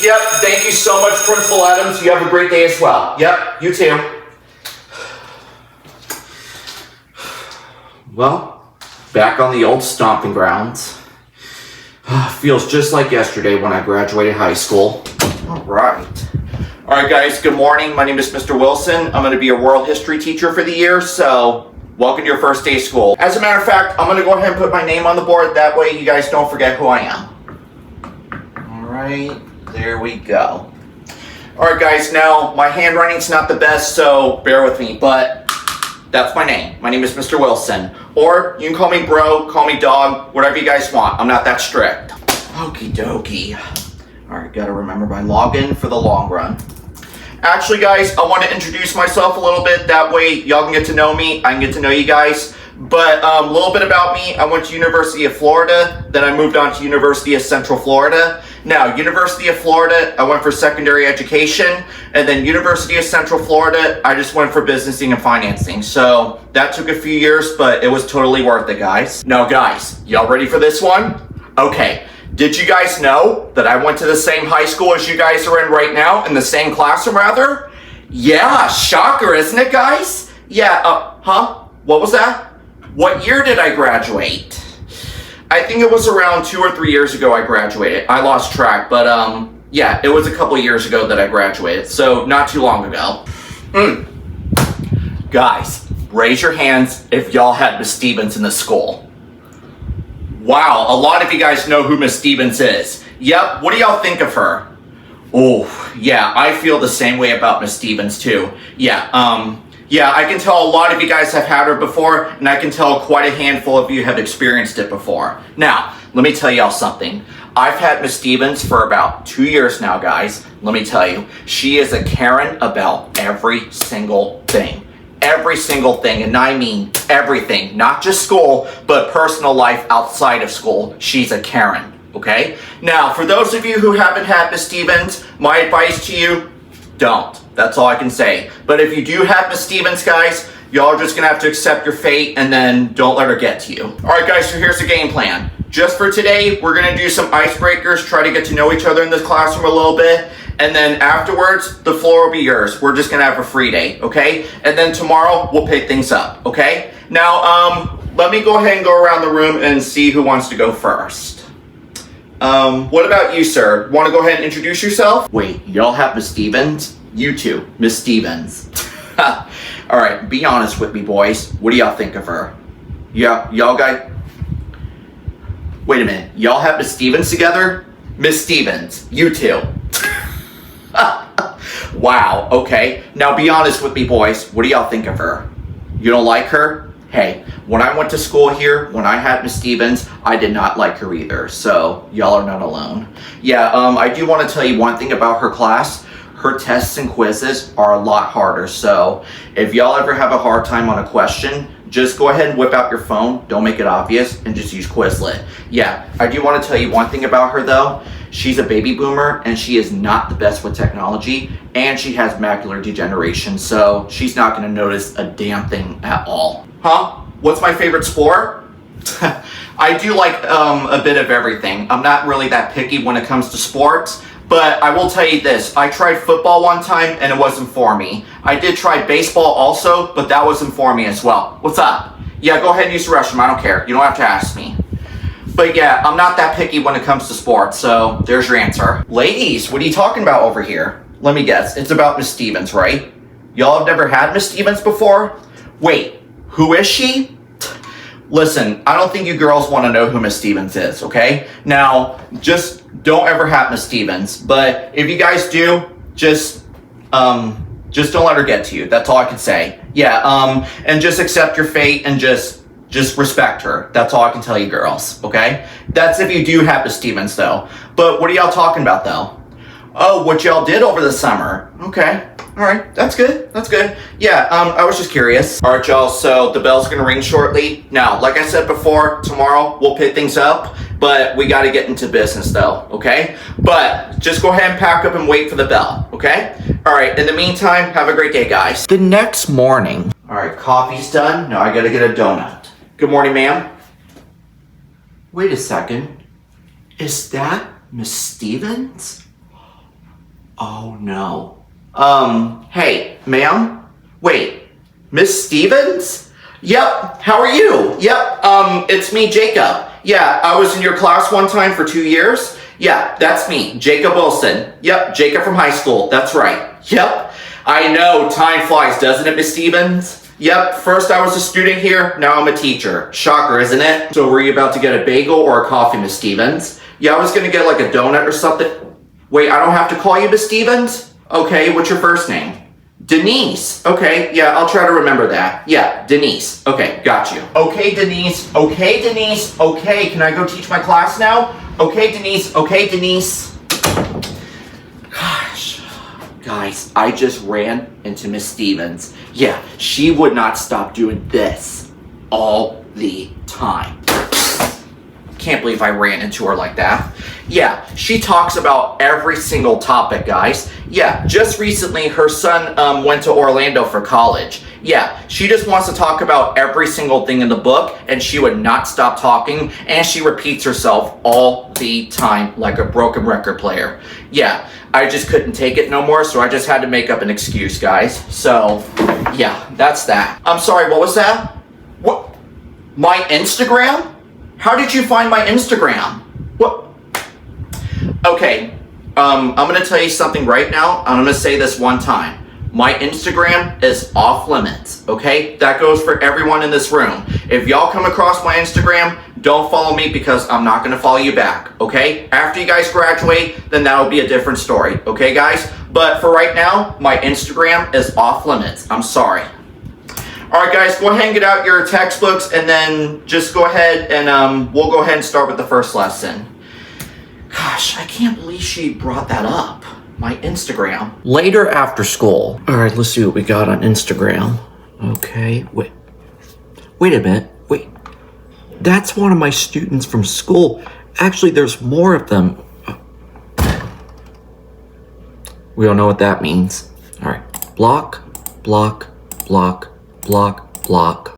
Yep, thank you so much, Principal Adams. You have a great day as well. Yep, you too. Well, back on the old stomping grounds. Feels just like yesterday when I graduated high school. All right. All right, guys, good morning. My name is Mr. Wilson. I'm going to be a world history teacher for the year, so welcome to your first day of school. As a matter of fact, I'm going to go ahead and put my name on the board. That way you guys don't forget who I am. All right, there we go. All right, guys, now my handwriting's not the best, so bear with me, but that's my name. My name is Mr. Wilson. Or you can call me bro, call me dog, whatever you guys want. I'm not that strict. Okie dokie. All right, gotta remember my login for the long run. Actually, guys, I want to introduce myself a little bit. That way y'all can get to know me. I can get to know you guys. But a little bit about me. I went to University of Florida. Then I moved on to University of Central Florida. Now, University of Florida, I went for secondary education. And then University of Central Florida, I just went for businessing and financing. So that took a few years, but it was totally worth it, guys. Now, guys, y'all ready for this one? Okay. Did you guys know that I went to the same high school as you guys are in right now? In the same classroom, rather? Yeah, shocker, isn't it, guys? Yeah, What was that? What year did I graduate? I think it was around 2 or 3 years ago I graduated. I lost track, but yeah, it was a couple years ago that I graduated, so not too long ago. Guys, raise your hands if y'all had Miss Stevens in the school. Wow, a lot of you guys know who Miss Stevens is. Yep, what do y'all think of her? Oh, yeah, I feel the same way about Miss Stevens too. Yeah, I can tell a lot of you guys have had her before, and I can tell quite a handful of you have experienced it before. Now, let me tell y'all something. I've had Miss Stevens for about 2 years now, guys. Let me tell you, she is a Karen about every single thing. Every single thing, and I mean everything. Not just school, but personal life outside of school. She's a Karen, okay? Now, for those of you who haven't had Miss Stevens, my advice to you, don't. That's all I can say. But if you do have Miss Stevens, guys, y'all are just gonna have to accept your fate and then don't let her get to you. All right, guys, so here's the game plan. Just for today, we're gonna do some icebreakers, try to get to know each other in this classroom a little bit. And then afterwards, the floor will be yours. We're just gonna have a free day, okay? And then tomorrow, we'll pick things up, okay? Now, let me go ahead and go around the room and see who wants to go first. What about you, sir? Want to go ahead and introduce yourself? Wait, y'all have Miss Stevens? You two, Miss Stevens. All right, be honest with me, boys. What do y'all think of her? Yeah, y'all guys. Wait a minute. Y'all have Miss Stevens together? Miss Stevens, you two. Wow, okay. Now be honest with me, boys. What do y'all think of her? You don't like her? Hey, when I went to school here, when I had Miss Stevens, I did not like her either. So y'all are not alone. Yeah, I do want to tell you one thing about her class. Her tests and quizzes are a lot harder. So if y'all ever have a hard time on a question, just go ahead and whip out your phone. Don't make it obvious and just use Quizlet. Yeah, I do want to tell you one thing about her though. She's a baby boomer and she is not the best with technology and she has macular degeneration. So she's not going to notice a damn thing at all. Huh? What's my favorite sport? I do like a bit of everything. I'm not really that picky when it comes to sports. But I will tell you this, I tried football one time and it wasn't for me. I did try baseball also, but that wasn't for me as well. What's up? Yeah, go ahead and use the restroom, I don't care. You don't have to ask me. But yeah, I'm not that picky when it comes to sports, so there's your answer. Ladies, what are you talking about over here? Let me guess, it's about Miss Stevens, right? Y'all have never had Miss Stevens before? Wait, who is she? Listen, I don't think you girls want to know who Miss Stevens is, okay? Now, just don't ever have Miss Stevens, but if you guys do, just don't let her get to you. That's all I can say. Yeah, and just accept your fate and just respect her. That's all I can tell you girls, okay? That's if you do have Miss Stevens though. But what are y'all talking about though? Oh, what y'all did over the summer. Okay. All right, that's good. That's good. Yeah, I was just curious. All right, y'all, so the bell's gonna ring shortly. Now, like I said before, tomorrow we'll pick things up, but we gotta get into business though, okay? But just go ahead and pack up and wait for the bell, okay? All right, in the meantime, have a great day, guys. The next morning. All right, coffee's done. Now I gotta get a donut. Good morning, ma'am. Wait a second. Is that Miss Stevens? Oh no. Hey, ma'am? Wait, Miss Stevens? Yep, how are you? Yep, it's me, Jacob. Yeah, I was in your class one time for 2 years. Yeah, that's me, Jacob Wilson. Yep, Jacob from high school, that's right. Yep, I know, time flies, doesn't it, Miss Stevens? Yep, first I was a student here, now I'm a teacher. Shocker, isn't it? So were you about to get a bagel or a coffee, Miss Stevens? Yeah, I was gonna get like a donut or something. Wait, I don't have to call you Miss Stevens? Okay, what's your first name? Denise. Okay, yeah, I'll try to remember that. Yeah, Denise. Okay, got you. Okay, Denise. Okay, Denise. Okay, can I go teach my class now? Okay, Denise. Okay, Denise. Gosh, guys, I just ran into Miss Stevens. Yeah, she would not stop doing this all the time. Can't believe I ran into her like that. Yeah, she talks about every single topic, guys. Yeah, just recently her son went to Orlando for college. Yeah, she just wants to talk about every single thing in the book, and she would not stop talking, and she repeats herself all the time like a broken record player. Yeah, I just couldn't take it no more, so I just had to make up an excuse, guys. So, yeah, that's that. I'm sorry, what was that? What? My Instagram? How did you find my Instagram? What? Okay, I'm gonna tell you something right now. I'm gonna say this one time. My Instagram is off limits, okay? That goes for everyone in this room. If y'all come across my Instagram, don't follow me because I'm not gonna follow you back, okay? After you guys graduate, then that'll be a different story, okay, guys? But for right now, my Instagram is off limits. I'm sorry. All right, guys, go ahead and get out your textbooks, and then just go ahead and we'll go ahead and start with the first lesson. Gosh, I can't believe she brought that up. My Instagram. Later after school. All right, let's see what we got on Instagram. Okay, wait a minute. Wait, that's one of my students from school. Actually, there's more of them. We don't know what that means. All right, block, block, block, block, block.